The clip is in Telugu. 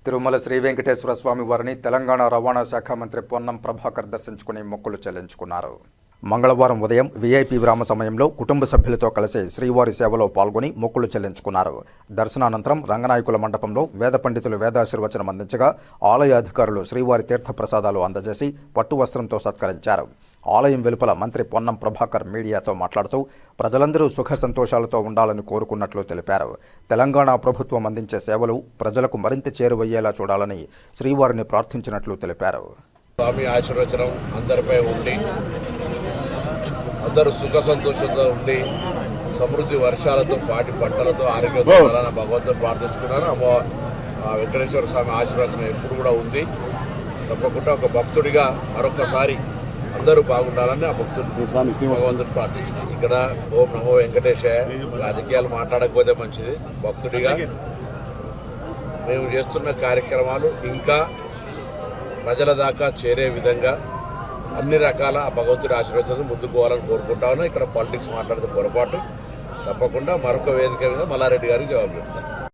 తిరుమల శ్రీ వెంకటేశ్వర స్వామి వారిని తెలంగాణ రవాణా శాఖ మంత్రి పొన్నం ప్రభాకర్ దర్శించుకుని మొక్కులు చెల్లించుకున్నారు. మంగళవారం ఉదయం వీఐపీ విరామ సమయంలో కుటుంబ సభ్యులతో కలిసి శ్రీవారి సేవలో పాల్గొని మొక్కులు చెల్లించుకున్నారు. దర్శనానంతరం రంగనాయకుల మండపంలో వేద పండితులు వేదాశీర్వచనం అందించగా ఆలయ అధికారులు శ్రీవారి తీర్థప్రసాదాలు అందజేసి పట్టు వస్త్రంతో సత్కరించారు. ఆలయం వెలుపల మంత్రి పొన్నం ప్రభాకర్ మీడియాతో మాట్లాడుతూ ప్రజలందరూ సుఖ సంతోషాలతో ఉండాలని కోరుకున్నట్లు తెలిపారు. తెలంగాణ ప్రభుత్వం అందించే సేవలు ప్రజలకు మరింత చేరువయ్యేలా చూడాలని శ్రీవారిని ప్రార్థించినట్లు తెలిపారు. స్వామి ఆశీర్వచనం అందరిపై ఉండి అందరూ సుఖ సంతోషంతో ఉండి సమృద్ధి వర్షాలతో పాటి పంటలతో ఆరోగ్యంతో ఉండాలని భగవంతుని ప్రార్థించుకున్నాను. వెంకటేశ్వర స్వామి ఆశీర్వచనం ఎప్పుడు కూడా ఉంది. తప్పకుండా ఒక భక్తుడిగా మరొకసారి అందరూ బాగుండాలని ఆ భగవంతుని ప్రార్థించారు. ఇక్కడ ఓం నమో వెంకటేశాయ. రాజకీయాలు మాట్లాడకపోతే మంచిది. భక్తుడిగా మేము చేస్తున్న కార్యక్రమాలు ఇంకా ప్రజల దాకా చేరే విధంగా అన్ని రకాల భగవంతుడి ఆశీర్వచనం ముందుకు పోవాలని కోరుకుంటా ఉన్నాం. ఇక్కడ పాలిటిక్స్ మాట్లాడితే పొరపాటు. తప్పకుండా మరొక వేదిక మీద మల్లారెడ్డి గారికి జవాబు చెప్తారు.